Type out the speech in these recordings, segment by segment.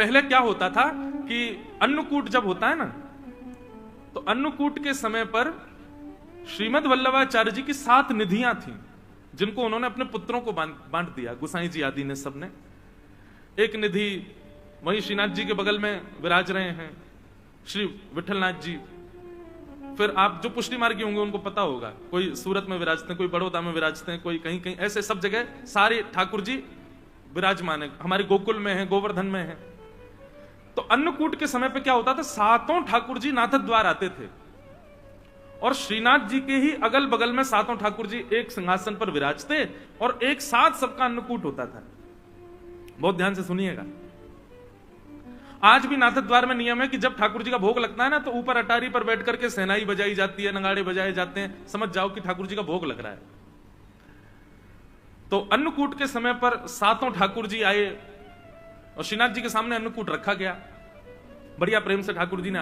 पहले क्या होता था कि अन्नकूट जब होता है ना, तो अन्नकूट के समय पर श्रीमद् वल्लभाचार्य जी की 7 निधियां थीं, जिनको उन्होंने अपने पुत्रों को बांट दिया, गोसाई जी आदि ने, सबने। एक निधि वहीं श्रीनाथ जी के बगल में विराज रहे हैं श्री विठलनाथ जी। फिर आप जो पुष्टि मार्गी होंगे उनको पता होगा, कोई सूरत में विराजते हैं, कोई बड़ौदा में विराजते हैं, कोई कहीं कहीं, ऐसे सब जगह सारे ठाकुर जी विराजमान है। हमारे गोकुल में है, गोवर्धन में है। तो अन्नकूट के समय पे क्या होता था, 7 ठाकुर जी नाथ द्वार आते थे, और श्रीनाथ जी के ही अगल बगल में 7 ठाकुर जी एक सिंहासन पर विराजते, और एक साथ सबका अन्नकूट होता था। बहुत ध्यान से सुनिएगा। आज भी नाथ द्वार में नियम है कि जब ठाकुर जी का भोग लगता है ना, तो ऊपर अटारी पर बैठ करके सहनाई बजाई जाती है, नगाड़े बजाए जाते हैं, समझ जाओ कि ठाकुर जी का भोग लग रहा है। तो अन्नकूट के समय पर 7 ठाकुर जी आए और श्रीनाथ जी के सामने अन्नकूट रखा गया। बढ़िया प्रेम से ठाकुर जी ने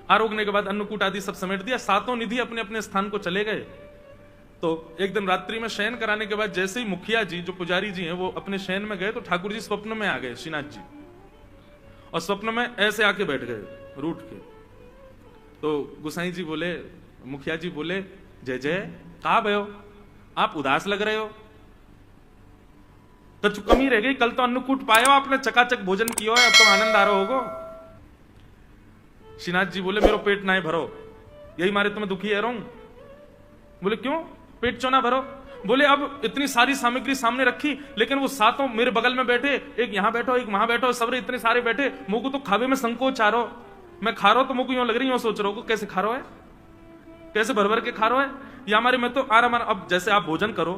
आरोगने के बाद अन्नकूट आदि सब समेट दिया। 7 निधि अपने अपने स्थान को चले गए। तो एक दिन रात्रि में शयन कराने के बाद जैसे ही मुखिया जी, जो पुजारी जी हैं, वो अपने शयन में गए, तो ठाकुर जी स्वप्न में आ गए श्रीनाथ जी, और स्वप्न में ऐसे आके बैठ गए रूठ के। तो गोसाई जी बोले, मुखिया जी बोले, जय जय, कहां भयो, आप उदास लग रहे हो, तो कमी रह गई, कल तो अन्नकूट पाए हो आपने, चकाचक भोजन किया है, अब तो आनंद आ रहा होगा। श्रीनाथ जी बोले, मेरो पेट ना भरो, यही मारे तुम्हें दुखी है रहूं। बोले क्यों, पेट क्यों ना भरो? बोले अब इतनी सारी सामग्री सामने रखी, लेकिन वो 7 मेरे बगल में बैठे, एक यहां बैठो, एक वहां बैठो, सबरे इतने सारे बैठे, मुझको तो खावे में संकोच आ रहा, मैं खा रहा हूं तो मुझको यूं लग रही, यूं सोच रहा हूं कैसे खा रहा है, कैसे भर भर के खा रहा है, या हमारे में तो आराम। अब जैसे आप भोजन करो,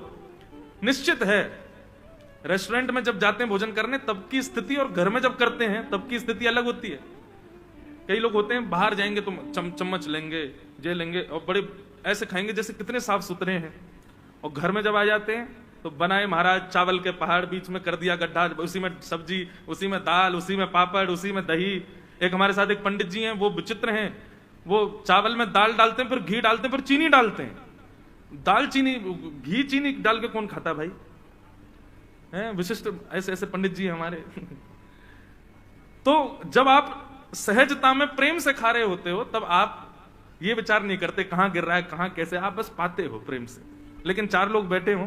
निश्चित है रेस्टोरेंट में जब जाते हैं भोजन करने, तब की स्थिति और घर में जब करते हैं तब की स्थिति अलग होती है। कई लोग होते हैं बाहर जाएंगे तो चम्मच लेंगे, जे लेंगे, और बड़े ऐसे खाएंगे जैसे कितने साफ सुथरे हैं, और घर में जब आ जाते हैं तो बनाए महाराज चावल के पहाड़, बीच में कर दिया गड्ढा, उसी में सब्जी, उसी में दाल, उसी में पापड़, उसी में दही। एक हमारे साथ एक पंडित जी हैं, वो विचित्र हैं, वो चावल में दाल डालते हैं, फिर घी डालते हैं, फिर चीनी डालते हैं। दाल चीनी, घी चीनी डाल के कौन खाता भाई, है विशिष्ट ऐसे ऐसे पंडित जी हमारे। तो जब आप सहजता में प्रेम से खा रहे होते हो, तब आप ये विचार नहीं करते कहां गिर रहा है, कहां कैसे, आप बस पाते हो प्रेम से। लेकिन 4 लोग बैठे हो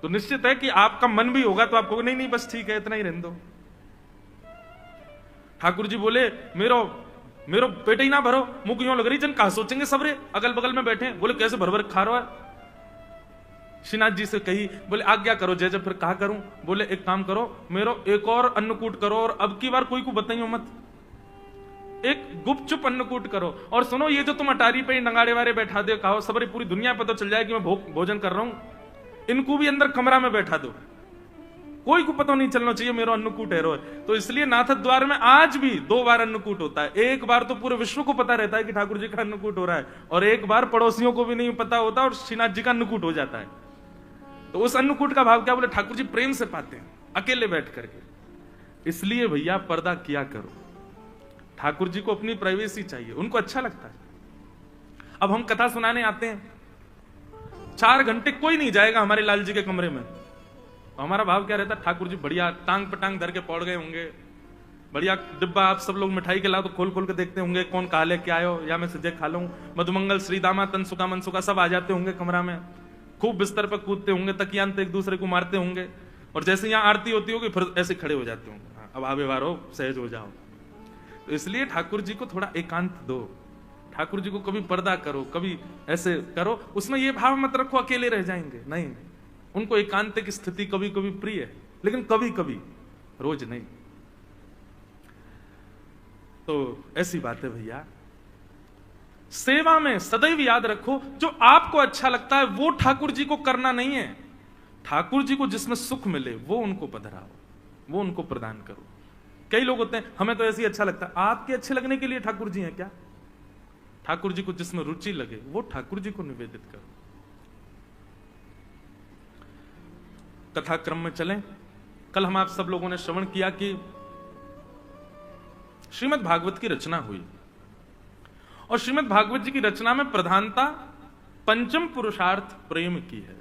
तो निश्चित है कि आपका मन भी होगा, तो आपको नहीं नहीं बस ठीक है, इतना ही रहने दो। ठाकुर जी बोले, मेरो पेट ही ना भरो, मुंह क्यों लग रही, जन कहा सोचेंगे सबरे अगल बगल में बैठे। बोले कैसे भर भर खा रहा है? श्रीनाथ जी से कही, बोले आज्ञा करो जय जय। फिर कहा करूं? बोले एक काम करो, मेरो एक और अन्नकूट करो, और अब की बार कोई को बताइयो मत, एक गुपचुप अन्नकूट करो। और सुनो, ये जो तुम अटारी पे नंगाड़े वारे बैठा दे, कहो सबरी पूरी दुनिया पता चल जाए कि मैं भोजन कर रहा हूं, इनको भी अंदर कमरा में बैठा दो, कोई को पता नहीं चलना चाहिए मेरो अन्नकूट है रोज। तो इसलिए नाथ द्वार में आज भी 2 बार अन्नकूट होता है। एक बार तो पूरे विश्व को पता रहता है कि ठाकुर जी का अन्नकूट हो रहा है, और एक बार पड़ोसियों को भी नहीं पता होता और श्रीनाथ जी का अन्नकूट हो जाता है। तो उस अन्नकूट का भाव क्या? बोले ठाकुर जी प्रेम से पाते हैं अकेले बैठ करके। इसलिए भैया पर्दा किया करो, ठाकुर जी को अपनी प्राइवेसी चाहिए, उनको अच्छा लगता है। अब हम कथा सुनाने आते हैं, 4 घंटे कोई नहीं जाएगा हमारे लाल जी के कमरे में, तो हमारा भाव क्या रहता है? ठाकुर जी बढ़िया टांग पटांग धर के पौड़ गए होंगे, बढ़िया डिब्बा, आप सब लोग मिठाई के लाओ तो खोल खोल के देखते होंगे कौन कहा ले के आयो, या मैं सजे खा लूं, मधुमंगल श्रीदामा तनसुका मनसुका सब आ जाते होंगे कमरा में, खूब बिस्तर पर कूदते होंगे, तकियान पे एक दूसरे को मारते होंगे, और जैसे यहाँ आरती होती होगी फिर ऐसे खड़े हो जाते होंगे, अब आवे वारो सहज हो जाओ। तो इसलिए ठाकुर जी को थोड़ा एकांत दो, ठाकुर जी को कभी पर्दा करो, कभी ऐसे करो, उसमें ये भाव मत रखो अकेले रह जाएंगे, नहीं, उनको एकांत की स्थिति कभी कभी प्रिय है, लेकिन कभी कभी, रोज नहीं। तो ऐसी बात है भैया, सेवा में सदैव याद रखो, जो आपको अच्छा लगता है वो ठाकुर जी को करना नहीं है, ठाकुर जी को जिसमें सुख मिले वो उनको पधराओ, वो उनको प्रदान करो। कई लोग होते हैं हमें तो ऐसे ही अच्छा लगता है, आपके अच्छे लगने के लिए ठाकुर जी हैं क्या? ठाकुर जी को जिसमें रुचि लगे वो ठाकुर जी को निवेदित करो। कथा क्रम में चलें। कल हम आप सब लोगों ने श्रवण किया कि श्रीमद् भागवत की रचना हुई, और श्रीमद् भागवत जी की रचना में प्रधानता पंचम पुरुषार्थ प्रेम की है।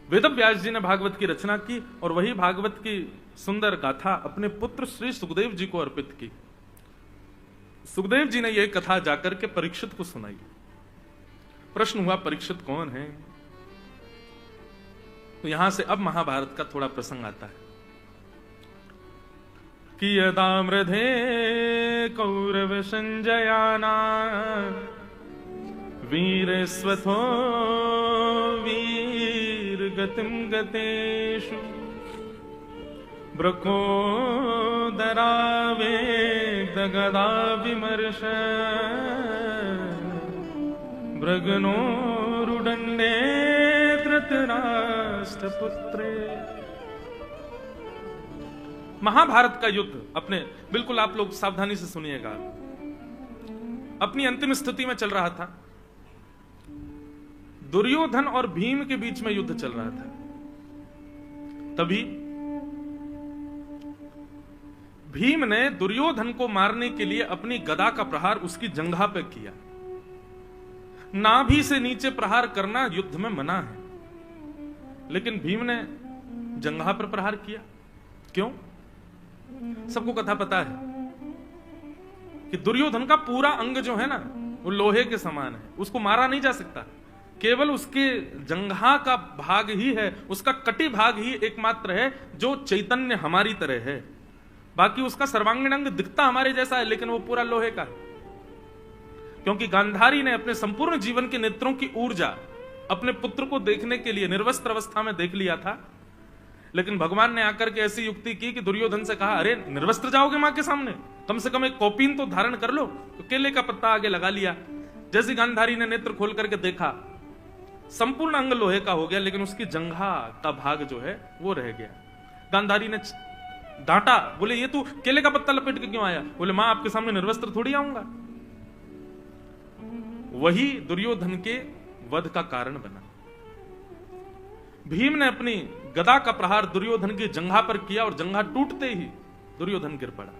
वेदव्यास जी ने भागवत की रचना की और वही भागवत की सुंदर गाथा अपने पुत्र श्री सुखदेव जी को अर्पित की। सुखदेव जी ने यह कथा जाकर के परीक्षित को सुनाई। प्रश्न हुआ परीक्षित कौन है? तो यहां से अब महाभारत का थोड़ा प्रसंग आता है कि यदा मृधे कौरव संजयाना वीर स्वथो वीर गतिम गतेषु ब्रकोदरावे दगदा विमर्श भृगनोरुदंडे धृतराष्ट्रपुत्रे। महाभारत का युद्ध अपने, बिल्कुल आप लोग सावधानी से सुनिएगा, अपनी अंतिम स्थिति में चल रहा था। दुर्योधन और भीम के बीच में युद्ध चल रहा था। तभी भीम ने दुर्योधन को मारने के लिए अपनी गदा का प्रहार उसकी जंघा पर किया। नाभि से नीचे प्रहार करना युद्ध में मना है, लेकिन भीम ने जंघा पर प्रहार किया। क्यों? सबको कथा पता है कि दुर्योधन का पूरा अंग जो है ना, वो लोहे के समान है, उसको मारा नहीं जा सकता। केवल उसके जंघा का भाग ही है, उसका कटी भाग ही एकमात्र है जो चैतन्य हमारी तरह है। बाकी उसका सर्वांगीण अंग दिखता हमारे जैसा है, लेकिन वो पूरा लोहे का है। क्योंकि गांधारी ने अपने संपूर्ण जीवन के नेत्रों की ऊर्जा अपने पुत्र को देखने के लिए निर्वस्त्र अवस्था में देख लिया था, लेकिन भगवान ने आकर के ऐसी युक्ति की कि दुर्योधन से कहा, अरे निर्वस्त्र जाओगे मां के सामने, कम से कम एक कौपीन तो धारण कर लो। तो केले का पत्ता आगे लगा लिया। जैसे गांधारी ने नेत्र खोल करके देखा, संपूर्ण अंग लोहे का हो गया, लेकिन उसकी जंघा का भाग जो है वो रह गया। गांधारी ने डांटा, बोले ये तू केले का पत्ता लपेट के क्यों आया? बोले मां आपके सामने निर्वस्त्र थोड़ी आऊंगा। वही दुर्योधन के वध का कारण बना। भीम ने अपनी गदा का प्रहार दुर्योधन की जंघा पर किया और जंघा टूटते ही दुर्योधन गिर पड़ा।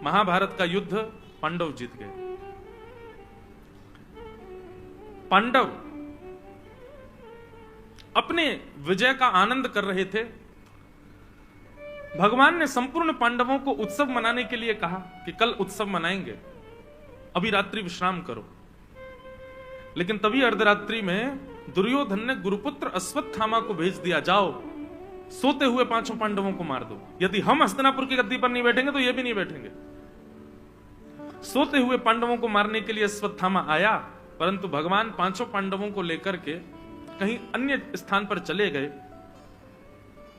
महाभारत का युद्ध पांडव जीत गए। पांडव अपने विजय का आनंद कर रहे थे। भगवान ने संपूर्ण पांडवों को उत्सव मनाने के लिए कहा कि कल उत्सव मनाएंगे, अभी रात्रि विश्राम करो। लेकिन तभी अर्धरात्रि में दुर्योधन ने गुरुपुत्र अश्वत्थामा को भेज दिया, जाओ सोते हुए पांचों पांडवों को मार दो। यदि हम हस्तिनापुर की गद्दी पर नहीं बैठेंगे तो ये भी नहीं बैठेंगे। सोते हुए पांडवों को मारने के लिए अश्वत्थामा आया, परंतु भगवान पांचों पांडवों को लेकर के कहीं अन्य स्थान पर चले गए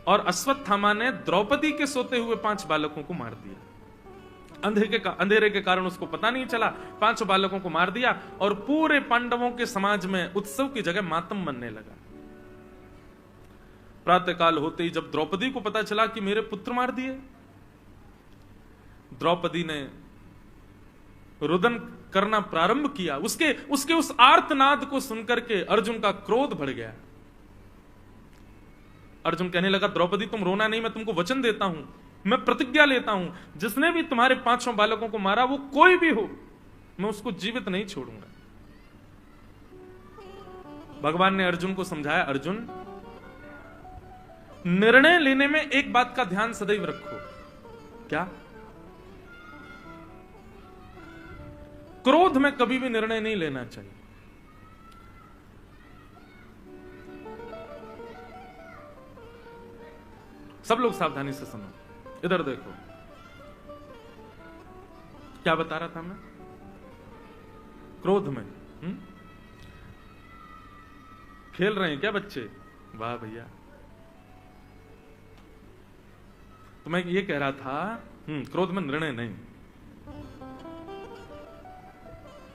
और अश्वत्थामा ने द्रौपदी के सोते हुए 5 बालकों को मार दिया। अंधेरे के कारण उसको पता नहीं चला, 5 बालकों को मार दिया और पूरे पांडवों के समाज में उत्सव की जगह मातम बनने लगा। प्रातःकाल होते ही जब द्रौपदी को पता चला कि मेरे पुत्र मार दिए, द्रौपदी ने रुदन करना प्रारंभ किया। उसके उस आर्तनाद को सुनकर के अर्जुन का क्रोध बढ़ गया। अर्जुन कहने लगा, द्रौपदी तुम रोना नहीं, मैं तुमको वचन देता हूं, मैं प्रतिज्ञा लेता हूं, जिसने भी तुम्हारे 5 बालकों को मारा, वो कोई भी हो, मैं उसको जीवित नहीं छोड़ूंगा। भगवान ने अर्जुन को समझाया, अर्जुन निर्णय लेने में एक बात का ध्यान सदैव रखो। क्या? क्रोध में कभी भी निर्णय नहीं लेना चाहिए। सब लोग सावधानी से सुनो, इधर देखो। क्या बता रहा था मैं? क्रोध में खेल रहे हैं क्या बच्चे? वाह भैया। तो मैं ये कह रहा था, क्रोध में निर्णय नहीं।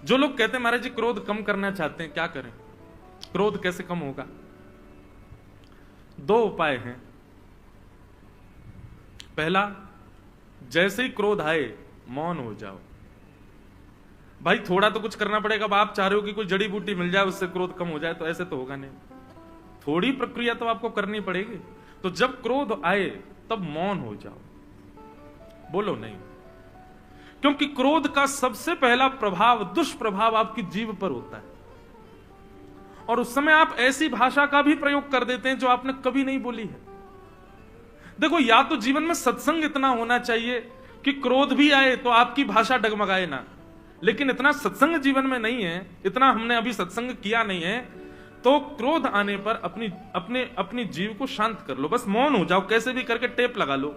जो लोग कहते हैं महाराज जी क्रोध कम करना चाहते हैं, क्या करें, क्रोध कैसे कम होगा? 2 उपाय हैं। पहला, जैसे ही क्रोध आए मौन हो जाओ। भाई थोड़ा तो कुछ करना पड़ेगा। अब आप चाह रहे हो कि कोई जड़ी बूटी मिल जाए उससे क्रोध कम हो जाए, तो ऐसे तो होगा नहीं। थोड़ी प्रक्रिया तो आपको करनी पड़ेगी। तो जब क्रोध आए तब मौन हो जाओ, बोलो नहीं। क्योंकि क्रोध का सबसे पहला प्रभाव, दुष्प्रभाव आपकी जीभ पर होता है। और उस समय आप ऐसी भाषा का भी प्रयोग कर देते हैं जो आपने कभी नहीं बोली है। देखो, या तो जीवन में सत्संग इतना होना चाहिए कि क्रोध भी आए तो आपकी भाषा डगमगाए ना, लेकिन इतना सत्संग जीवन में नहीं है, इतना हमने अभी सत्संग किया नहीं है, तो क्रोध आने पर अपनी जीव को शांत कर लो, बस मौन हो जाओ, कैसे भी करके टेप लगा लो,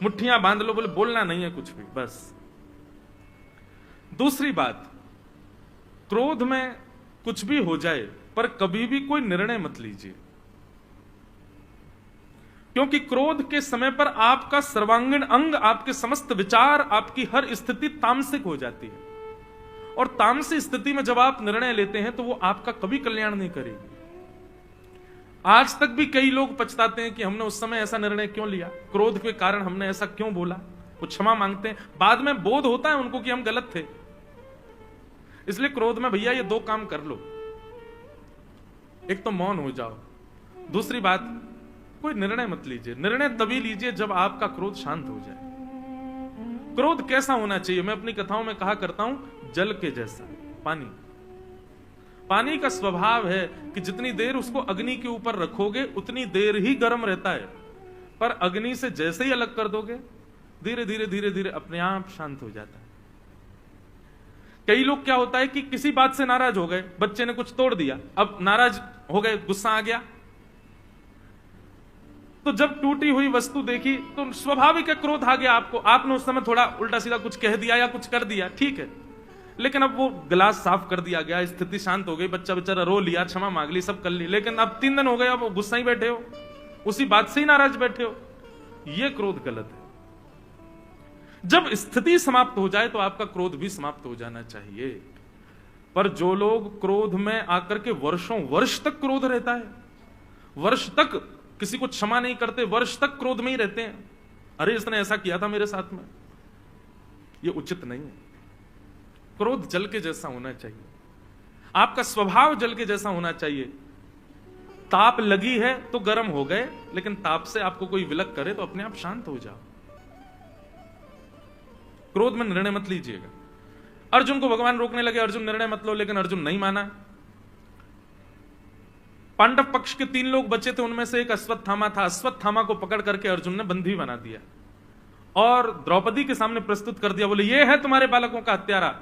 मुट्ठियां बांध लो, बोले बोलना नहीं है कुछ भी, बस। दूसरी बात, क्रोध में कुछ भी हो जाए पर कभी भी कोई निर्णय मत लीजिए, क्योंकि क्रोध के समय पर आपका सर्वांगीण अंग, आपके समस्त विचार, आपकी हर स्थिति तामसिक हो जाती है, और तामसिक स्थिति में जब आप निर्णय लेते हैं तो वो आपका कभी कल्याण नहीं करेगी। आज तक भी कई लोग पछताते हैं कि हमने उस समय ऐसा निर्णय क्यों लिया, क्रोध के कारण हमने ऐसा क्यों बोला, वो क्षमा मांगते हैं, बाद में बोध होता है उनको कि हम गलत थे। इसलिए क्रोध में भैया ये दो काम कर लो, एक तो मौन हो जाओ, दूसरी बात कोई निर्णय मत लीजिए। निर्णय तभी लीजिए जब आपका क्रोध शांत हो जाए। क्रोध कैसा होना चाहिए, मैं अपनी कथाओं में कहा करता हूं, जल के जैसा। पानी का स्वभाव है कि जितनी देर उसको अग्नि के ऊपर रखोगे उतनी देर ही गर्म रहता है, पर अग्नि से जैसे ही अलग कर दोगे धीरे धीरे धीरे धीरे अपने आप शांत हो जाता है। कई लोग क्या होता है कि किसी बात से नाराज हो गए, बच्चे ने कुछ तोड़ दिया, अब नाराज हो गए, गुस्सा आ गया, तो जब टूटी हुई वस्तु देखी तो स्वाभाविक है क्रोध आ गया आपको, आपने उस समय थोड़ा उल्टा सीधा कुछ कह दिया या कुछ कर दिया, ठीक है, लेकिन अब वो गिलास साफ कर दिया गया, स्थिति शांत हो गई, बच्चा बेचारा रो लिया, क्षमा मांग ली, सब कर ली, लेकिन अब 3 दिन हो गए, अब गुस्सा ही बैठे हो, उसी बात से ही नाराज बैठे हो, ये क्रोध गलत है। जब स्थिति समाप्त हो जाए तो आपका क्रोध भी समाप्त हो जाना चाहिए। पर जो लोग क्रोध में आकर के वर्षों वर्ष तक क्रोध रहता है, वर्ष तक किसी को क्षमा नहीं करते, वर्ष तक क्रोध में ही रहते हैं, अरे इसने ऐसा किया था मेरे साथ में, ये उचित नहीं है। क्रोध जल के जैसा होना चाहिए, आपका स्वभाव जल के जैसा होना चाहिए। ताप लगी है तो गर्म हो गए, लेकिन ताप से आपको कोई विलक करे तो अपने आप शांत हो जाओ। क्रोध में निर्णय मत लीजिएगा। अर्जुन को भगवान रोकने लगे, अर्जुन निर्णय मत लो, लेकिन अर्जुन नहीं माना। पांडव पक्ष के 3 लोग बचे थे, उनमें से एक अश्वत्थामा था। अश्वत्थामा को पकड़ करके अर्जुन ने बंदी बना दिया और द्रौपदी के सामने प्रस्तुत कर दिया, बोले ये है तुम्हारे बालकों का हत्यारा।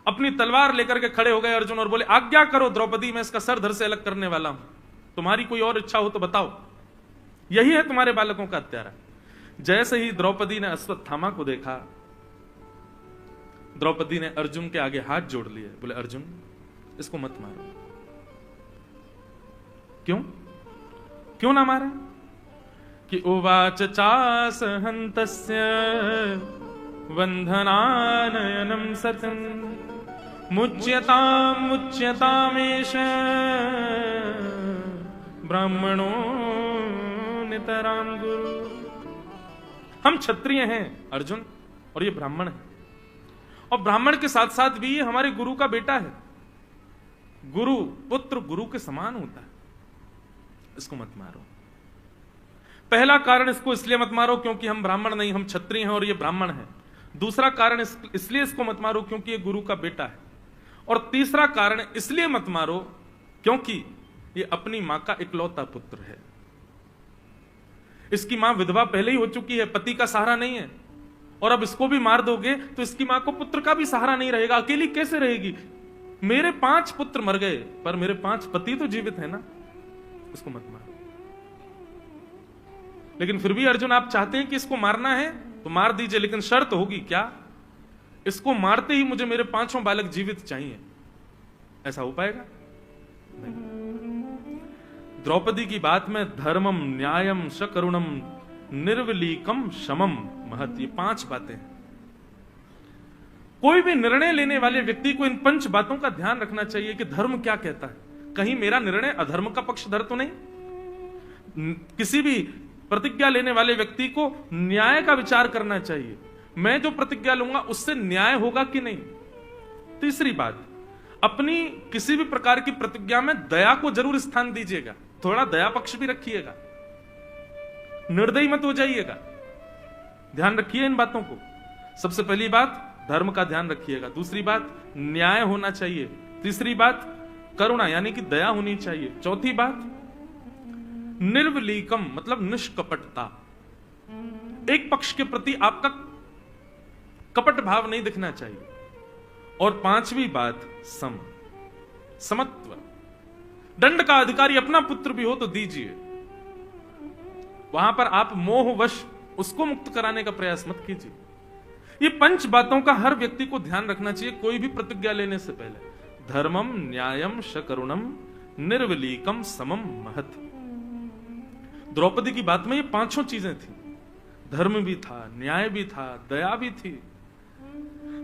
अपनी तलवार लेकर के खड़े हो गए अर्जुन और बोले आज्ञा करो द्रौपदी, मैं इसका सर धड़ से अलग करने वाला हूं, तुम्हारी कोई और इच्छा हो तो बताओ, यही है तुम्हारे बालकों का हत्यारा। जैसे ही द्रौपदी ने अश्वत्थामा को देखा, द्रौपदी ने अर्जुन के आगे हाथ जोड़ लिए, बोले अर्जुन इसको मत मारो। क्यों ना मारे? कि उवाच चास हन्तस्य वंधनानयनम सतम मुच्यतामेष ब्राह्मणो नितराम गुरु। हम क्षत्रिय हैं अर्जुन, और ये ब्राह्मण है, और ब्राह्मण के साथ साथ भी ये हमारे गुरु का बेटा है। गुरु पुत्र गुरु के समान होता है, इसको मत मारो। पहला कारण इसको इसलिए मत मारो क्योंकि हम ब्राह्मण नहीं, हम क्षत्रिय हैं और ये ब्राह्मण है। दूसरा कारण इसलिए इसको मत मारो क्योंकि ये गुरु का बेटा है। और तीसरा कारण इसलिए मत मारो क्योंकि ये अपनी मां का इकलौता पुत्र है। इसकी मां विधवा पहले ही हो चुकी है, पति का सहारा नहीं है, और अब इसको भी मार दोगे तो इसकी मां को पुत्र का भी सहारा नहीं रहेगा, अकेली कैसे रहेगी? मेरे 5 पुत्र मर गए पर मेरे 5 पति तो जीवित है ना, इसको मत मारो। लेकिन फिर भी अर्जुन आप चाहते हैं कि इसको मारना है तो मार दीजिए, लेकिन शर्त होगी क्या? इसको मारते ही मुझे मेरे 5 बालक जीवित चाहिए। ऐसा हो पाएगा? नहीं। द्रौपदी की बात में धर्मम न्यायम शकरुणम निर्विलीकम शमम महत, ये 5 बातें हैं। कोई भी निर्णय लेने वाले व्यक्ति को इन 5 बातों का ध्यान रखना चाहिए कि धर्म क्या कहता है, कहीं मेरा निर्णय अधर्म का पक्षधर तो नहीं। किसी भी प्रतिज्ञा लेने वाले व्यक्ति को न्याय का विचार करना चाहिए, मैं जो प्रतिज्ञा लूंगा उससे न्याय होगा कि नहीं। तीसरी बात, अपनी किसी भी प्रकार की प्रतिज्ञा में दया को जरूर स्थान दीजिएगा, थोड़ा दया पक्ष भी रखिएगा, निर्दयी मत हो जाइएगा। ध्यान रखिए इन बातों को। सबसे पहली बात धर्म का ध्यान रखिएगा, दूसरी बात न्याय होना चाहिए, तीसरी बात करुणा यानी कि दया होनी चाहिए। चौथी बात, निर्वलीकम मतलब निष्कपटता, एक पक्ष के प्रति आपका कपट भाव नहीं दिखना चाहिए। और पांचवी बात, समत्व, दंड का अधिकारी अपना पुत्र भी हो तो दीजिए, वहां पर आप मोहवश उसको मुक्त कराने का प्रयास मत कीजिए। ये 5 बातों का हर व्यक्ति को ध्यान रखना चाहिए कोई भी प्रतिज्ञा लेने से पहले। धर्मम न्यायम शकरुणम निर्वलीकम समम महत। द्रौपदी की बात में ये 5 चीजें थी, धर्म भी था, न्याय भी था, दया भी थी।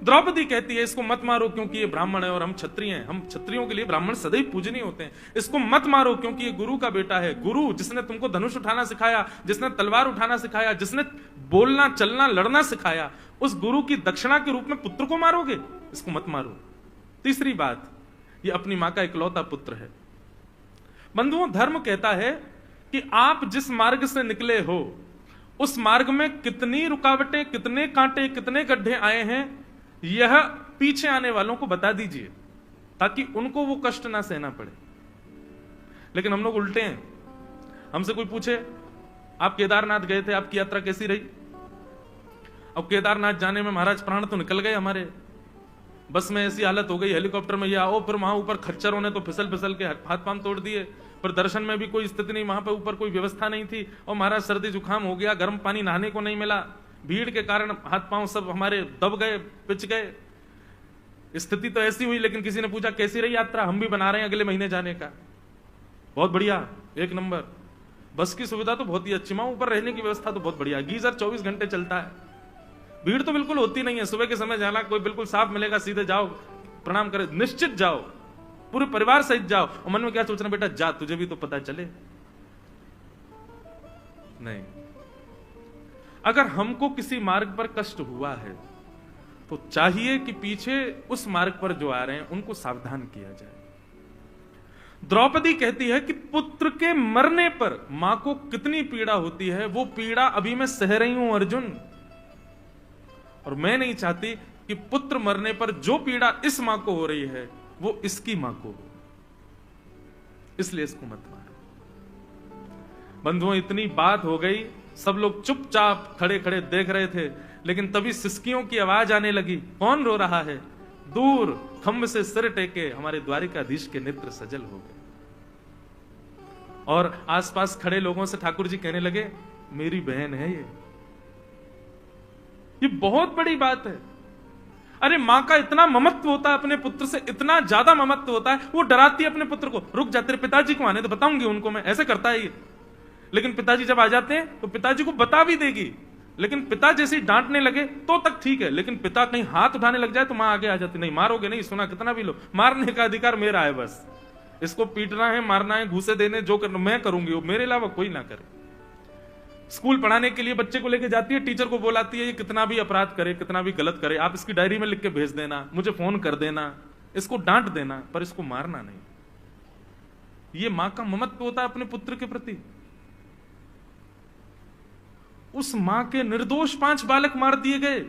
द्रौपदी कहती है इसको मत मारो क्योंकि ये ब्राह्मण है और हम क्षत्रिय हैं, हम क्षत्रियों के लिए ब्राह्मण सदैव पूजनीय होते हैं। इसको मत मारो क्योंकि ये गुरु का बेटा है, गुरु जिसने तुमको धनुष उठाना सिखाया, जिसने तलवार उठाना सिखाया, जिसने बोलना चलना लड़ना सिखाया, उस गुरु की दक्षिणा के रूप में पुत्र को मारोगे, इसको मत मारो। तीसरी बात, ये अपनी मां का इकलौता पुत्र है। बंधुओं, धर्म कहता है कि आप जिस मार्ग से निकले हो उस मार्ग में कितनी रुकावटें, कितने कांटे, कितने गड्ढे आए हैं, यह पीछे आने वालों को बता दीजिए ताकि उनको वो कष्ट ना सहना पड़े। लेकिन हम लोग उल्टे हैं। हमसे कोई पूछे आप केदारनाथ गए थे, आपकी यात्रा कैसी रही? अब केदारनाथ जाने में महाराज प्राण तो निकल गए हमारे, बस में ऐसी हालत हो गई, हेलीकॉप्टर में ये आओ, फिर वहां ऊपर खच्चरों ने तो फिसल फिसल के हाथ पांव तोड़ दिए, पर दर्शन में भी कोई स्थिति नहीं, वहां पे ऊपर कोई व्यवस्था नहीं थी, और महाराज सर्दी जुकाम हो गया, गर्म पानी नहाने को नहीं मिला, भीड़ के कारण हाथ पांव सब हमारे दब गए, पिच गए, स्थिति तो ऐसी हुई। लेकिन किसी ने पूछा कैसी रही यात्रा? हम भी बना रहे हैं अगले महीने जाने का। बहुत बढ़िया, एक नंबर। बस की सुविधा तो बहुत ही अच्छी, वहां ऊपर रहने की व्यवस्था तो बहुत बढ़िया, गीजर 24 घंटे चलता है, भीड़ तो बिल्कुल होती नहीं है। सुबह के समय जाना, कोई बिल्कुल साफ मिलेगा, सीधे जाओ, प्रणाम करे, निश्चित जाओ, पूरे परिवार सहित जाओ। और मन में क्या सोचना, बेटा जा, तुझे भी तो पता चले। नहीं, अगर हमको किसी मार्ग पर कष्ट हुआ है तो चाहिए कि पीछे उस मार्ग पर जो आ रहे हैं उनको सावधान किया जाए। द्रौपदी कहती है कि पुत्र के मरने पर मां को कितनी पीड़ा होती है, वो पीड़ा अभी मैं सह रही हूं अर्जुन, और मैं नहीं चाहती कि पुत्र मरने पर जो पीड़ा इस मां को हो रही है वो इसकी मां को हो, इसलिए इसको मत मारो। बंधुओं, इतनी बात हो गई, सब लोग चुपचाप खड़े खड़े देख रहे थे, लेकिन तभी सिसकियों की आवाज आने लगी। कौन रो रहा है? दूर खंभ से सिर टेके हमारे द्वारिकाधीश के नेत्र सजल हो गए। और आसपास खड़े लोगों से ठाकुर जी कहने लगे, मेरी बहन है ये बहुत बड़ी बात है। अरे मां का इतना ममत्व होता है अपने पुत्र से, इतना ज्यादा ममत्व होता है, वो डराती है अपने पुत्र को, रुक जा तेरे पिताजी को आने तो बताऊंगी उनको मैं, ऐसे करता है ये। लेकिन पिताजी जब आ जाते हैं तो पिताजी को बता भी देगी, लेकिन पिता जैसे डांटने लगे तो तक ठीक है, लेकिन पिता कहीं हाथ उठाने लग जाए तो मां आगे आ जाती, नहीं मारोगे नहीं, सुना कितना भी लो, मारने का अधिकार मेरा है, बस इसको पीटना है, मारना है, घूसे देने, जो करना मैं करूंगी, वो मेरे अलावा कोई ना करे। स्कूल पढ़ाने के लिए बच्चे को लेके जाती है, टीचर को बोलाती है ये कितना भी अपराध करे, कितना भी गलत करे, आप इसकी डायरी में लिख के भेज देना, मुझे फोन कर देना, इसको डांट देना, पर इसको मारना नहीं। ये मां का ममत्व होता है अपने पुत्र के प्रति। उस मां के निर्दोष 5 बालक मार दिए गए,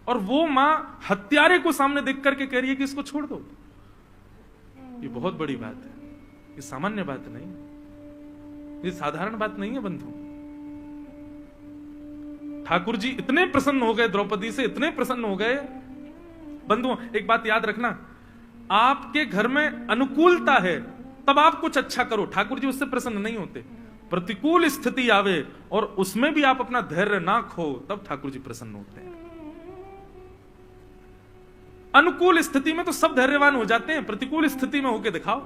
और वो मां हत्यारे को सामने देख करके कह रही है कि इसको छोड़ दो। ये बहुत बड़ी बात है, ये सामान्य बात नहीं, ये साधारण बात नहीं है बंधु। ठाकुर जी इतने प्रसन्न हो गए द्रौपदी से, इतने प्रसन्न हो गए। बंधुओं, एक बात याद रखना, आपके घर में अनुकूलता है तब आप कुछ अच्छा करो, ठाकुर जी उससे प्रसन्न नहीं होते। प्रतिकूल स्थिति आवे और उसमें भी आप अपना धैर्य ना खो, तब ठाकुर जी प्रसन्न होते हैं। अनुकूल स्थिति में तो सब धैर्यवान हो जाते हैं, प्रतिकूल स्थिति में होके दिखाओ।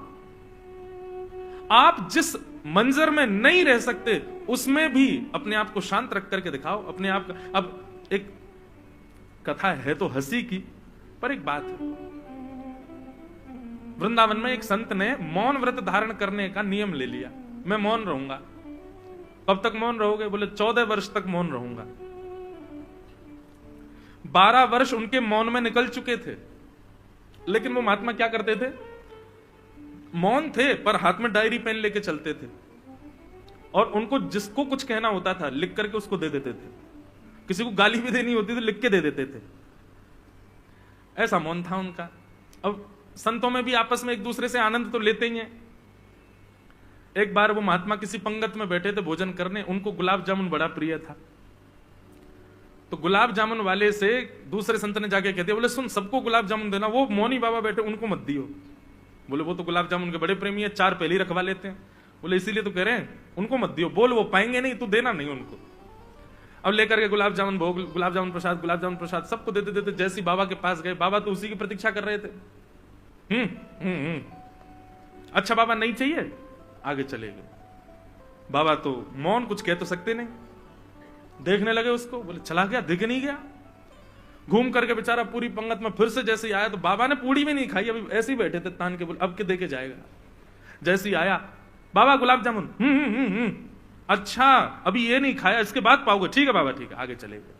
आप जिस मंजर में नहीं रह सकते उसमें भी अपने आप को शांत रख करके दिखाओ अपने आप का। अब एक कथा है तो हंसी की, पर एक बात है, वृंदावन में एक संत ने मौन व्रत धारण करने का नियम ले लिया, मैं मौन रहूंगा। कब तक मौन रहोगे? बोले 14 वर्ष तक मौन रहूंगा। 12 वर्ष उनके मौन में निकल चुके थे, लेकिन वो महात्मा क्या करते थे? मौन थे पर हाथ में डायरी पेन लेके चलते थे, और उनको जिसको कुछ कहना होता था लिख करके उसको दे देते थे। किसी को गाली भी देनी होती थी लिख के दे देते थे। ऐसा मौन था उनका। अब संतों में भी आपस में एक दूसरे से आनंद तो लेते ही हैं। एक बार वो महात्मा किसी पंगत में बैठे थे भोजन करने, उनको गुलाब जामुन बड़ा प्रिय था। तो गुलाब जामुन वाले से दूसरे संत ने जाके कह दिया, बोले सुन, सबको गुलाब जामुन देना, वो मौनी बाबा बैठे उनको मत दियो। बोले वो तो गुलाब जामुन के बड़े प्रेमी है, 4 पहले ही रखवा लेते हैं। बोले इसीलिए तो कह रहे हैं उनको मत दियो, बोल वो पाएंगे नहीं, तू देना नहीं उनको। अब लेकर के गुलाब जामुन भोग, गुलाब जामुन प्रसाद, गुलाब जामुन प्रसाद सबको देते देते जैसी बाबा के पास गए, बाबा तो उसी की प्रतीक्षा कर रहे थे। अच्छा बाबा नहीं चाहिए, आगे चले गए। बाबा तो मौन, कुछ कह तो सकते नहीं। देखने लगे उसको, बोले चला गया, दिख नहीं गया। घूम करके बेचारा पूरी पंगत में फिर से जैसे ही आया, तो बाबा ने पूड़ी भी नहीं खाई, अभी ऐसे ही बैठे थे तान के, बोले अब के देके जाएगा। जैसे ही आया, बाबा गुलाब जामुन, अच्छा अभी ये नहीं खाया, इसके बाद पाओगे, ठीक है बाबा ठीक है, आगे चले गए।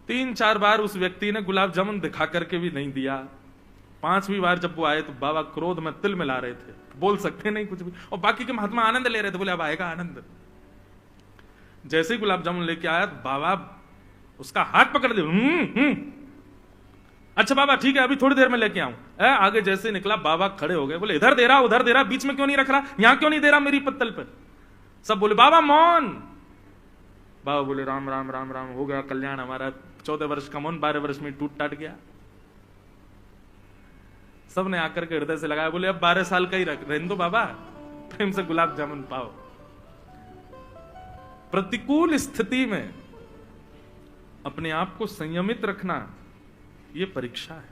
3-4 बार उस व्यक्ति ने गुलाब जामुन दिखा करके भी नहीं दिया। 5वीं बार जब वो आए तो बाबा क्रोध में तिल मिला रहे थे, बोल सकते नहीं कुछ भी, और बाकी के महात्मा आनंद ले रहे थे, बोले अब आएगा आनंद। जैसे ही गुलाब जामुन लेके आया तो बाबा उसका हाथ पकड़ दिया, अच्छा बाबा ठीक है, अभी थोड़ी देर में लेके आऊं। आगे जैसे निकला, बाबा खड़े हो गए, बोले इधर दे रहा, उधर दे रहा, बीच में क्यों नहीं रख रहा, यहां क्यों नहीं दे रहा मेरी पत्तल पे। सब बोले बाबा मौन। बाबा बोले राम राम राम राम, हो गया कल्याण हमारा, 14 वर्ष का मौन 12 वर्ष में टूट टाट गया। सबने आकर के हृदय से लगाया, बोले अब 12 साल का ही रहने दो बाबा, प्रेम से गुलाब जामुन पाओ। प्रतिकूल स्थिति में अपने आप को संयमित रखना यह परीक्षा है।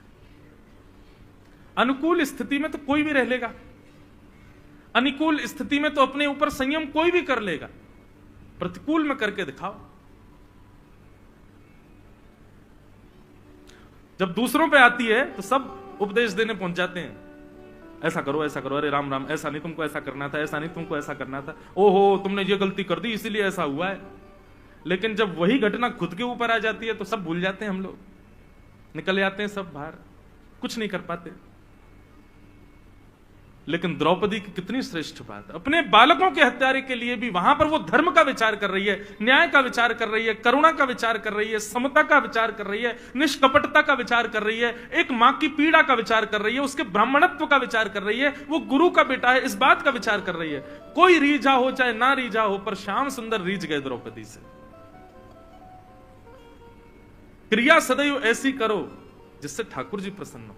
अनुकूल स्थिति में तो कोई भी रह लेगा, अनुकूल स्थिति में तो अपने ऊपर संयम कोई भी कर लेगा, प्रतिकूल में करके दिखाओ। जब दूसरों पे आती है तो सब उपदेश देने पहुंच जाते हैं, ऐसा करो ऐसा करो, अरे राम राम, ऐसा नहीं तुमको ऐसा करना था, ऐसा नहीं तुमको ऐसा करना था, ओहो तुमने ये गलती कर दी इसीलिए ऐसा हुआ है। लेकिन जब वही घटना खुद के ऊपर आ जाती है तो सब भूल जाते हैं, हम लोग निकल जाते हैं सब बाहर, कुछ नहीं कर पाते। लेकिन द्रौपदी की कितनी श्रेष्ठ बात, अपने बालकों के हत्यारे के लिए भी वहां पर वो धर्म का विचार कर रही है, न्याय का विचार कर रही है, करुणा का विचार कर रही है, समता का विचार कर रही है, निष्कपटता का विचार कर रही है, एक मां की पीड़ा का विचार कर रही है, उसके ब्राह्मणत्व का विचार कर रही है, वो गुरु का बेटा है, इस बात का विचार कर रही है। कोई रीझा हो चाहे ना रीझा हो, पर श्याम सुंदर रीझ गए द्रौपदी से। क्रिया सदैव ऐसी करो जिससे ठाकुर जी प्रसन्न हो।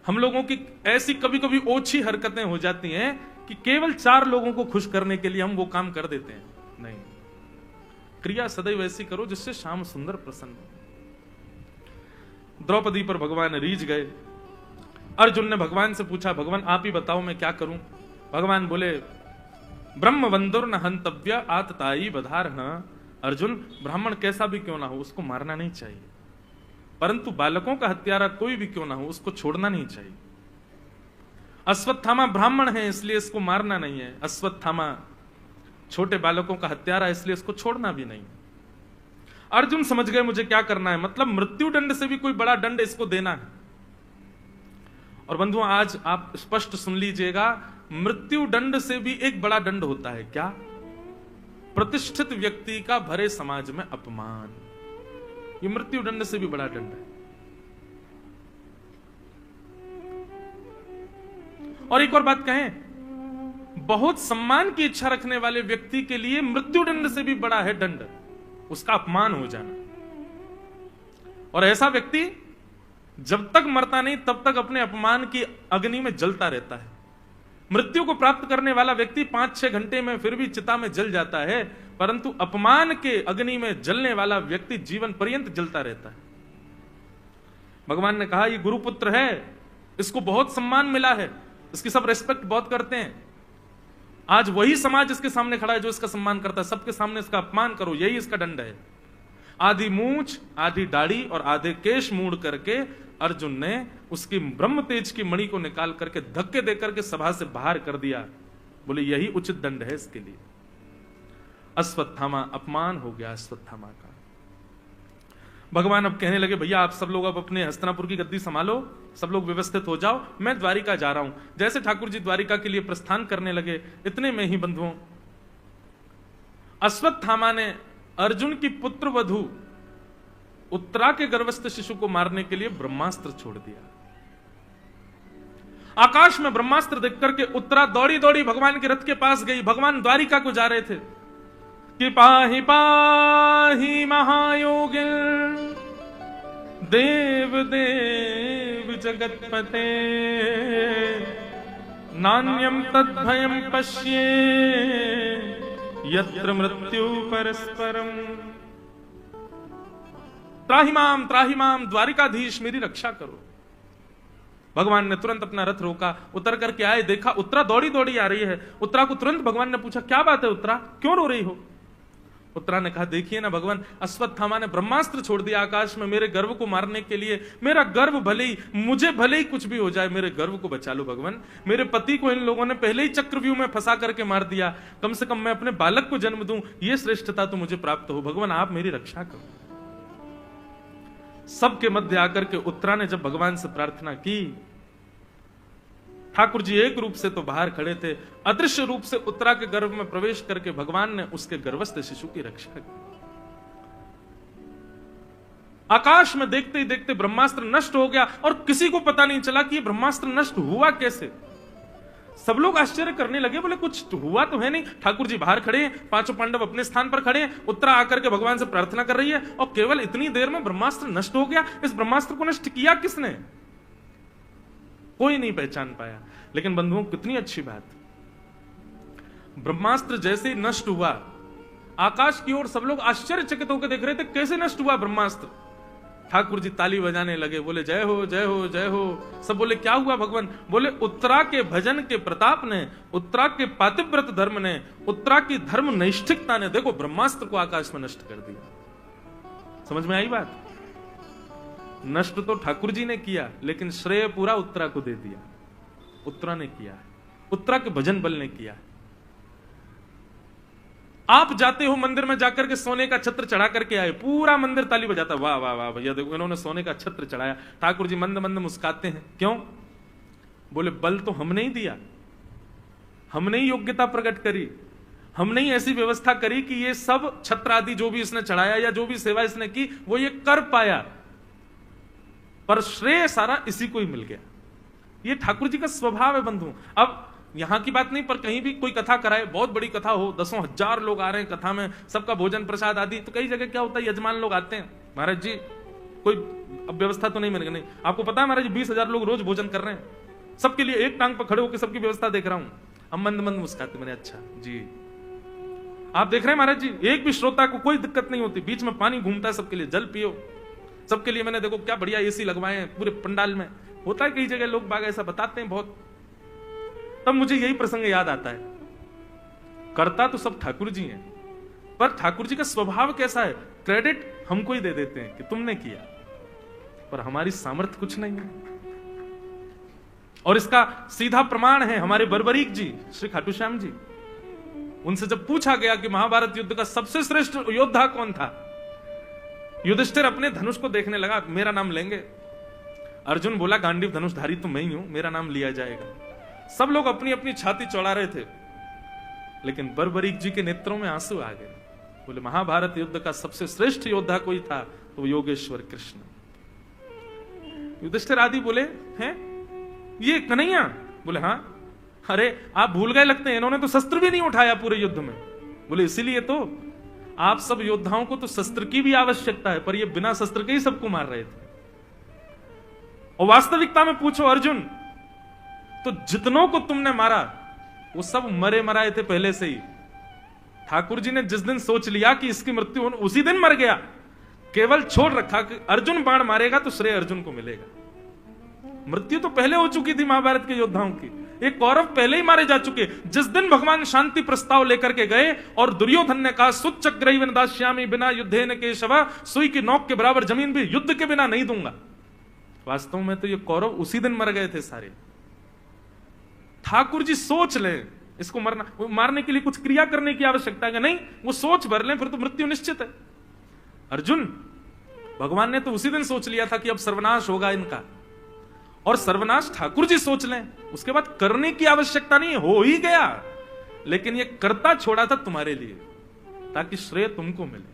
हम लोगों की ऐसी कभी कभी ओछी हरकतें हो जाती हैं कि केवल 4 लोगों को खुश करने के लिए हम वो काम कर देते हैं, नहीं, क्रिया सदैव ऐसी करो जिससे श्याम सुंदर प्रसन्न हो। द्रौपदी पर भगवान रीझ गए। अर्जुन ने भगवान से पूछा, भगवान आप ही बताओ मैं क्या करूं। भगवान बोले ब्रह्म बंधुर न हंतव्य आतताई बधारहण। अर्जुन ब्राह्मण कैसा भी क्यों ना हो उसको मारना नहीं चाहिए, परंतु बालकों का हत्यारा कोई भी क्यों ना हो उसको छोड़ना नहीं चाहिए। अश्वत्थामा ब्राह्मण है इसलिए इसको मारना नहीं है, अश्वत्थामा छोटे बालकों का हत्यारा है इसलिए इसको छोड़ना भी नहीं। अर्जुन समझ गए मुझे क्या करना है, मतलब मृत्यु दंड से भी कोई बड़ा दंड इसको देना है। और बंधुओं आज आप स्पष्ट सुन लीजिएगा, मृत्यु दंड से भी एक बड़ा दंड होता है, क्या? प्रतिष्ठित व्यक्ति का भरे समाज में अपमान। ये मृत्यु दंड से भी बड़ा दंड है। और एक और बात कहें, बहुत सम्मान की इच्छा रखने वाले व्यक्ति के लिए मृत्यु दंड से भी बड़ा है दंड, उसका अपमान हो जाना। और ऐसा व्यक्ति जब तक मरता नहीं तब तक अपने अपमान की अग्नि में जलता रहता है। मृत्यु को प्राप्त करने वाला व्यक्ति 5-6 घंटे में फिर भी चिता में जल जाता है, परंतु अपमान के अग्नि में जलने वाला व्यक्ति जीवन पर्यंत जलता रहता है। भगवान ने कहा ये गुरुपुत्र है, इसको बहुत सम्मान मिला है, इसकी सब रेस्पेक्ट बहुत करते हैं। आज वही समाज इसके सामने खड़ा है जो इसका सम्मान करता है, सबके सामने इसका अपमान करो, यही इसका दंड है। आधी मूंछ, आधी दाढ़ी और आधे केश मूड़ करके अर्जुन ने उसकी ब्रह्म तेज की मणि को निकाल करके धक्के देकर के सभा से बाहर कर दिया। बोले यही उचित दंड है इसके लिए। अश्वत्थामा, अपमान हो गया अश्वत्थामा का। भगवान अब कहने लगे भैया आप सब लोग अब अपने हस्तिनापुर की गद्दी संभालो, सब लोग व्यवस्थित हो जाओ, मैं द्वारिका जा रहा हूं। जैसे ठाकुर जी द्वारिका के लिए प्रस्थान करने लगे, इतने में ही बंधुओं अश्वत्थामा ने अर्जुन की पुत्र वधू उत्तरा के गर्भस्थ शिशु को मारने के लिए ब्रह्मास्त्र छोड़ दिया। आकाश में ब्रह्मास्त्र देख करके उत्तरा दौड़ी दौड़ी भगवान के रथ के पास गई। भगवान द्वारिका को जा रहे थे कि पाहि पाहि महायोगिन देव देव जगतपते नान्यम तद्भयम पश्ये यत्र मृत्यु परस्परम। त्राहि माम द्वारिकाधीश, मेरी रक्षा करो। भगवान ने तुरंत अपना रथ रोका, उतर करके आए, देखा उत्तरा दौड़ी दौड़ी आ रही है। उत्तरा को तुरंत भगवान ने पूछा, क्या बात है उत्तरा, क्यों रो रही हो? उत्तरा ने कहा, देखिए ना भगवान, अश्वत्थामा ने ब्रह्मास्त्र छोड़ दिया आकाश में मेरे गर्व को मारने के लिए। मेरा गर्व भले ही, मुझे भले ही कुछ भी हो जाए, मेरे गर्व को बचा लो भगवान। मेरे पति को इन लोगों ने पहले ही चक्रव्यूह में फंसा करके मार दिया, कम से कम मैं अपने बालक को जन्म दूं, ये श्रेष्ठता तो मुझे प्राप्त हो। भगवान आप मेरी रक्षा करो। सबके मध्य आकर के उत्तरा ने जब भगवान से प्रार्थना की, ठाकुर जी एक रूप से तो बाहर खड़े थे, अदृश्य रूप से उत्तरा के गर्भ में प्रवेश करके भगवान ने उसके गर्भस्थ शिशु की रक्षा की। आकाश में देखते ही देखते ब्रह्मास्त्र नष्ट हो गया और किसी को पता नहीं चला कि ये ब्रह्मास्त्र नष्ट हुआ कैसे। सब लोग आश्चर्य करने लगे, बोले कुछ हुआ तो है नहीं। ठाकुर जी बाहर खड़े हैं, पांचों पांडव अपने स्थान पर खड़े हैं, उत्तरा आकर के भगवान से प्रार्थना कर रही है और केवल इतनी देर में ब्रह्मास्त्र नष्ट हो गया। इस ब्रह्मास्त्र को नष्ट किया किसने? कोई नहीं पहचान पाया। लेकिन बंधुओं, कितनी अच्छी बात, ब्रह्मास्त्र जैसे ही नष्ट हुआ, आकाश की ओर सब लोग आश्चर्यचकित होकर देख रहे थे, कैसे नष्ट हुआ ब्रह्मास्त्र। ठाकुर जी ताली बजाने लगे, बोले जय हो जय हो जय हो। सब बोले क्या हुआ भगवान? बोले उत्तरा के भजन के प्रताप ने, उत्तरा के पातिव्रत धर्म ने, उत्तरा की धर्म नैष्ठिकता ने देखो ब्रह्मास्त्र को आकाश में नष्ट कर दिया। समझ में आई बात? नष्ट तो ठाकुर जी ने किया, लेकिन श्रेय पूरा उत्तरा को दे दिया। उत्तरा ने किया, उत्तरा के भजन बल ने किया। आप जाते हो मंदिर में जाकर के सोने का छत्र चढ़ा करके आए, पूरा मंदिर ताली बजाता, वाह वाह वाह भैया देखो इन्होंने सोने का छत्र चढ़ाया। ठाकुर जी मंद मंद मुस्काते हैं, क्यों? बोले बल तो हमने ही दिया, हमने ही योग्यता प्रकट करी, हमने ही ऐसी व्यवस्था करी कि ये सब छत्र आदि जो भी इसने चढ़ाया या जो भी सेवा इसने की वो ये कर पाया, पर श्रेय सारा इसी को ही मिल गया। ये ठाकुर जी का स्वभाव है बंधु। अब यहां की बात नहीं, पर कहीं भी कोई कथा कराए, बहुत बड़ी कथा हो, दसों हजार लोग आ रहे हैं कथा में, सबका भोजन प्रसाद आदि, तो कई जगह क्या होता है, यजमान लोग आते हैं, महाराज जी कोई अब व्यवस्था तो नहीं मिलेगी। नहीं, आपको पता है महाराज जी 20,000 लोग रोज भोजन कर रहे हैं, सबके लिए एक टांग पर खड़े होकर सबकी व्यवस्था देख रहा हूं। हम मंद मंद मुस्काते, मैंने अच्छा जी। आप देख रहे हैं महाराज जी, एक भी श्रोता को कोई दिक्कत नहीं होती, बीच में पानी घूमता है सबके लिए, जल पियो सबके लिए। मैंने देखो क्या बढ़िया एसी लगवाए हैं पूरे पंडाल में। होता है कई जगह लोग बाग ऐसा बताते हैं बहुत। तब मुझे यही प्रसंग याद आता है, करता तो सब ठाकुर जी हैं, पर ठाकुर जी का स्वभाव कैसा है, क्रेडिट हमको ही दे देते हैं कि तुमने किया, पर हमारी सामर्थ्य कुछ नहीं है। और इसका सीधा प्रमाण है हमारे बर्बरीक जी, श्री खाटू श्याम जी। उनसे जब पूछा गया कि महाभारत युद्ध का सबसे श्रेष्ठ योद्धा कौन था, युधिष्ठिर अपने धनुष को देखने लगा, मेरा नाम लेंगे? अर्जुन बोला गांडीव धनुषधारी तो मैं ही हूं, मेरा नाम लिया जाएगा। सब लोग अपनी अपनी छाती चौड़ा रहे थे, लेकिन बर्बरीक जी के नेत्रों में आंसू आ गए। बोले महाभारत युद्ध का सबसे श्रेष्ठ योद्धा कोई था तो वो योगेश्वर कृष्ण। युधिष्ठिर आदि बोले हैं ये कन्हैया? बोले हाँ। अरे आप भूल गए लगते हैं, इन्होंने तो शस्त्र भी नहीं उठाया पूरे युद्ध में। बोले इसीलिए तो आप सब योद्धाओं को तो शस्त्र की भी आवश्यकता है, पर ये बिना शस्त्र के ही सबको मार रहे थे। और वास्तविकता में पूछो अर्जुन, तो जितनों को तुमने मारा वो सब मरे मराए थे पहले से ही। ठाकुर जी ने जिस दिन सोच लिया कि इसकी मृत्यु हो, उसी दिन मर गया, केवल छोड़ रखा कि अर्जुन बाण मारेगा तो श्रेय अर्जुन को मिलेगा। मृत्यु तो पहले हो चुकी थी महाभारत के योद्धाओं की, एक कौरव पहले ही मारे जा चुके। जिस दिन भगवान शांति प्रस्ताव लेकर के गए और दुर्योधन ने कहा सुचक्रैव दास्यामि बिना युद्धेन केशव, सुई की नोक के बराबर जमीन भी युद्ध के बिना नहीं दूंगा, वास्तव में तो ये कौरव उसी दिन मर गए थे सारे। ठाकुर जी सोच ले इसको मारने के लिए कुछ क्रिया करने की आवश्यकता है नहीं, वो सोच भर लें फिर तो मृत्यु निश्चित है। अर्जुन, भगवान ने तो उसी दिन सोच लिया था कि अब सर्वनाश होगा इनका, और सर्वनाश ठाकुर जी सोच लें, उसके बाद करने की आवश्यकता नहीं, हो ही गया। लेकिन ये करता छोड़ा था तुम्हारे लिए ताकि श्रेय तुमको मिले।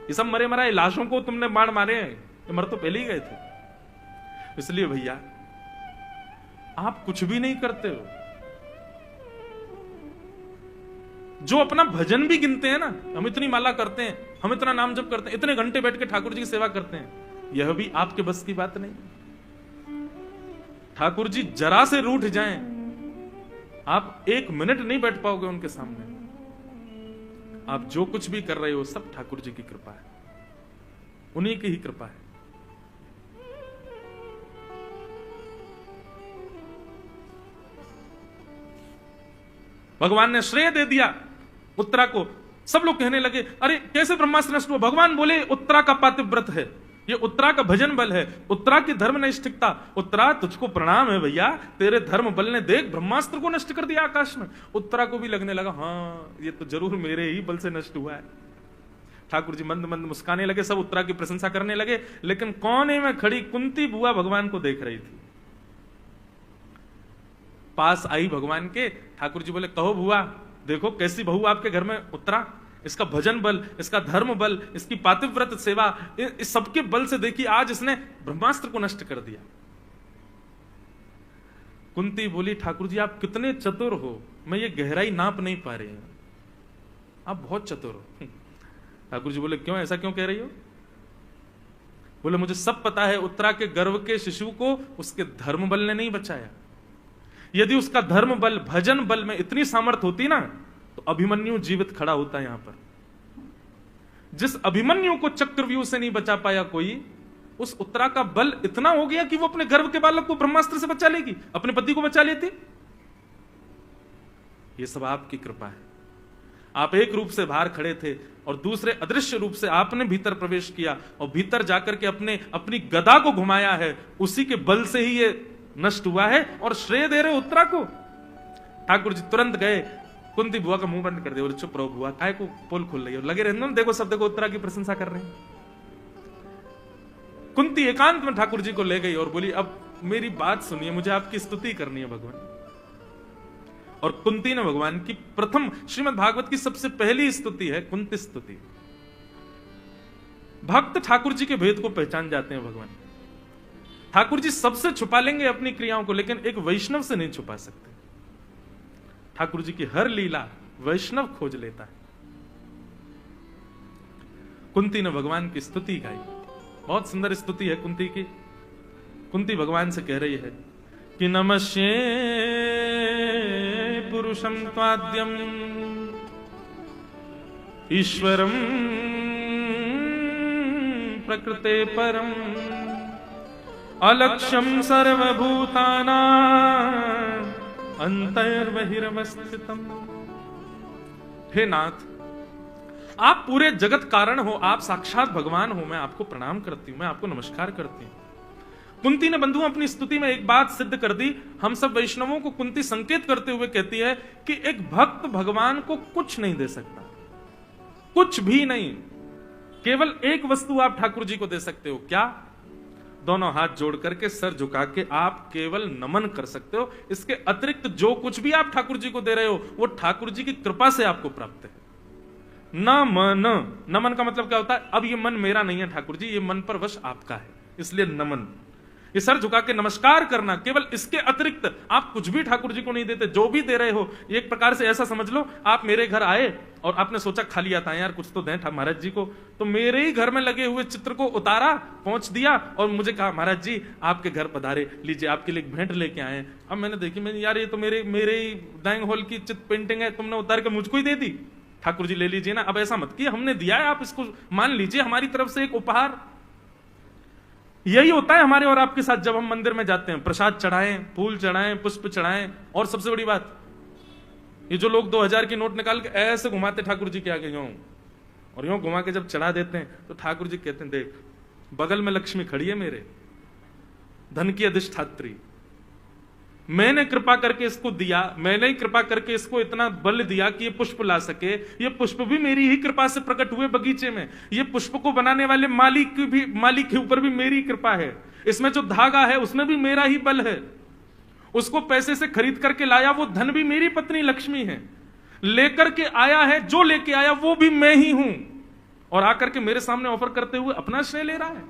ये सब मरे मराए लाशों को तुमने बाण मारे हैं, ये मर तो पहले ही गए थे। इसलिए भैया आप कुछ भी नहीं करते हो, जो अपना भजन भी गिनते हैं ना, हम इतनी माला करते हैं, हम इतना नाम जप करते हैं, इतने घंटे बैठ के ठाकुर जी की सेवा करते हैं, यह भी आपके बस की बात नहीं। ठाकुर जी जरा से रूठ जाएं, आप 1 मिनट नहीं बैठ पाओगे उनके सामने। आप जो कुछ भी कर रहे हो सब ठाकुर जी की कृपा है, उन्हीं की ही कृपा है। भगवान ने श्रेय दे दिया उत्तरा को। सब लोग कहने लगे अरे कैसे ब्रह्मास्त्र नष्ट हुआ? भगवान बोले उत्तरा का पातिव्रत है, ये उत्तरा का भजन बल है, उत्तरा की धर्म नैष्ठिकता। उत्तरा तुझको प्रणाम है भैया, तेरे धर्म बल ने देख ब्रह्मास्त्र को नष्ट कर दिया आकाश में। उत्तरा को भी लगने लगा हाँ ये तो जरूर मेरे ही बल से नष्ट हुआ है। ठाकुर जी मंद मंद मुस्काने लगे, सब उत्तरा की प्रशंसा करने लगे, लेकिन कोने में खड़ी कुंती बुआ भगवान को देख रही थी। पास आई भगवान के, ठाकुर जी बोले कहो बुआ, देखो कैसी बहू आपके घर में उत्तरा, इसका भजन बल, इसका धर्म बल, इसकी पातिव्रत सेवा, इस सबके बल से देखिए आज इसने ब्रह्मास्त्र को नष्ट कर दिया। कुंती बोली ठाकुर जी आप कितने चतुर हो, मैं ये गहराई नाप नहीं पा रही हूं, आप बहुत चतुर हो। ठाकुर जी बोले क्यों, ऐसा क्यों कह रही हो? बोले मुझे सब पता है, उत्तरा के गर्भ के शिशु को उसके धर्म बल ने नहीं बचाया। यदि उसका धर्म बल, भजन बल में इतनी सामर्थ होती ना, तो अभिमन्यु जीवित खड़ा होता है यहां पर। जिस अभिमन्यु को चक्रव्यूह से नहीं बचा पाया कोई, उस उत्तरा का बल इतना हो गया कि वो अपने गर्भ के बालक को ब्रह्मास्त्र से बचा लेगी, अपने पति को बचा लेती। ये सब आपकी कृपा है। आप एक रूप से बाहर खड़े थे और दूसरे अदृश्य रूप से आपने भीतर प्रवेश किया और भीतर जाकर के अपनी गदा को घुमाया है, उसी के बल से ही ये नष्ट हुआ है। और श्रेय दे रहे उत्तरा को। ठाकुर जी तुरंत गए, कुंती बुआ का मुंह बंद कर दिया, चुप रहो बुआ, काय को पोल खोल रही है, लगे रहने देखो सब देखो उत्तरा की प्रशंसा कर रहे हैं। कुंती एकांत में ठाकुर जी को ले गई और बोली अब मेरी बात सुनिए, मुझे आपकी स्तुति करनी है भगवान। और कुंती ने भगवान की प्रथम, श्रीमद् भागवत की सबसे पहली स्तुति है कुंती स्तुति। भक्त ठाकुर जी के भेद को पहचान जाते हैं भगवान। ठाकुर जी सबसे छुपा लेंगे अपनी क्रियाओं को, लेकिन एक वैष्णव से नहीं छुपा सकते। ठाकुर जी की हर लीला वैष्णव खोज लेता है। कुंती ने भगवान की स्तुति गाई, बहुत सुंदर स्तुति है कुंती की। कुंती भगवान से कह रही है कि नमस्ये पुरुषं त्वाद्यम ईश्वरं प्रकृते परम अलक्ष्यम सर्वभूतानां अंतर्बहिर्वस्थितम्। हे नाथ, आप पूरे जगत कारण हो, आप साक्षात भगवान हो, मैं आपको प्रणाम करती हूं, मैं आपको नमस्कार करती हूं। कुंती ने बंधुओं अपनी स्तुति में एक बात सिद्ध कर दी। हम सब वैष्णवों को कुंती संकेत करते हुए कहती है कि एक भक्त भगवान को कुछ नहीं दे सकता, कुछ भी नहीं। केवल एक वस्तु आप ठाकुर जी को दे सकते हो, क्या? दोनों हाथ जोड़ करके सर झुका के आप केवल नमन कर सकते हो। इसके अतिरिक्त जो कुछ भी आप ठाकुर जी को दे रहे हो वो ठाकुर जी की कृपा से आपको प्राप्त है। नमन, नमन का मतलब क्या होता है? अब ये मन मेरा नहीं है ठाकुर जी, ये मन पर वश आपका है, इसलिए नमन। ये सर झुका के नमस्कार करना, केवल इसके अतिरिक्त आप कुछ भी ठाकुर जी को नहीं देते। जो भी दे रहे हो एक प्रकार से ऐसा समझ लो, आप मेरे घर आए और आपने सोचा खाली आता है यार कुछ तो दें महाराज जी को, तो मेरे ही घर में लगे हुए चित्र को उतारा, पहुंच दिया और मुझे कहा महाराज जी आपके घर पधारे, लीजिए आपके लिए भेंट लेके आए। अब मैंने देखी, मैंने यार ये तो मेरे ही डाइंग हॉल की चित्र पेंटिंग है, तुमने उतार के मुझको ही दे दी। ठाकुर जी ले लीजिए ना, अब ऐसा मत किए, हमने दिया है, आप इसको मान लीजिए हमारी तरफ से एक उपहार। यही होता है हमारे और आपके साथ जब हम मंदिर में जाते हैं, प्रसाद चढ़ाएं, फूल चढ़ाएं, पुष्प चढ़ाएं। और सबसे बड़ी बात, ये जो लोग 2000 की नोट निकाल के ऐसे घुमाते ठाकुर जी के आगे यूं और यूं घुमा के जब चढ़ा देते हैं, तो ठाकुर जी कहते हैं देख बगल में लक्ष्मी खड़ी है मेरे, धन की अधिष्ठात्री, मैंने कृपा करके इसको दिया, मैंने ही कृपा करके इसको इतना बल दिया कि ये पुष्प ला सके। ये पुष्प भी मेरी ही कृपा से प्रकट हुए बगीचे में। ये पुष्प को बनाने वाले मालिक के ऊपर भी मेरी कृपा है। इसमें जो धागा है उसमें भी मेरा ही बल है। उसको पैसे से खरीद करके लाया वो धन भी मेरी पत्नी लक्ष्मी है। लेकर के आया है, जो लेके आया वो भी मैं ही हूं। और आकर के मेरे सामने ऑफर करते हुए अपना श्रेय ले रहा है।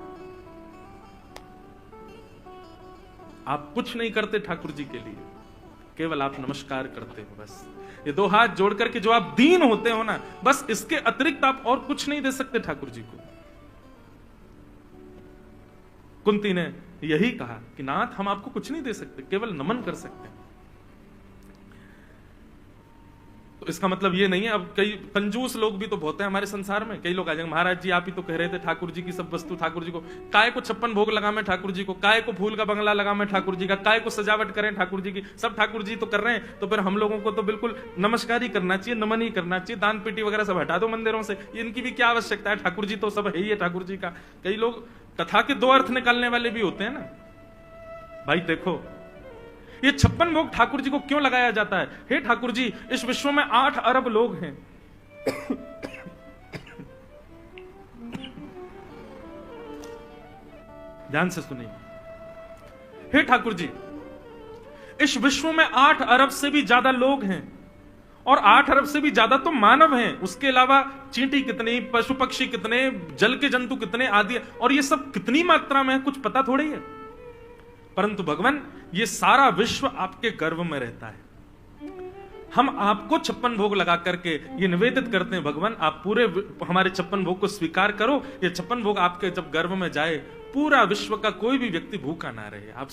आप कुछ नहीं करते ठाकुर जी के लिए, केवल आप नमस्कार करते हो बस। ये दो हाथ जोड़ करके जो आप दीन होते हो ना, बस इसके अतिरिक्त आप और कुछ नहीं दे सकते ठाकुर जी को। कुंती ने यही कहा कि नाथ हम आपको कुछ नहीं दे सकते, केवल नमन कर सकते हैं। तो इसका मतलब ये नहीं है, अब कई कंजूस लोग भी तो बहुत हैं हमारे संसार में। कई लोग आ जाएंगे, महाराज जी आप ही तो कह रहे थे ठाकुर जी की सब वस्तु ठाकुर जी को, काय को 56 भोग लगा मैं ठाकुर जी को, काय को फूल का बंगला लगा मैं ठाकुर जी का, काय को सजावट करें ठाकुर जी की, सब ठाकुर जी तो कर रहे हैं, तो फिर हम लोगों को तो बिल्कुल नमस्कार ही करना चाहिए, नमन ही करना चाहिए, दान पेटी वगैरह सब हटा दो मंदिरों से, इनकी भी क्या आवश्यकता है, ठाकुर जी तो सब है ही है ठाकुर जी का। कई लोग कथा के दो अर्थ निकालने वाले भी होते हैं ना। भाई देखो, ये 56 भोग ठाकुर जी को क्यों लगाया जाता है? हे ठाकुर जी, इस विश्व में 8 अरब लोग हैं। ध्यान से सुनिए। हे ठाकुर जी, इस विश्व में 8 अरब से भी ज्यादा लोग हैं, और 8 अरब से भी ज्यादा तो मानव हैं। उसके अलावा चींटी कितनी, पशु पक्षी कितने, जल के जंतु कितने आदि, और ये सब कितनी मात्रा में है कुछ पता थोड़ी है। परंतु भगवान, ये सारा विश्व आपके गर्भ में रहता है। हम आपको 56 भोग लगा करके ये निवेदित करते हैं, भगवान आप पूरे हमारे 56 भोग को स्वीकार करो। ये 56 भोग आपके जब गर्भ में जाए, पूरा विश्व का कोई भी व्यक्ति भूखा ना रहे। आप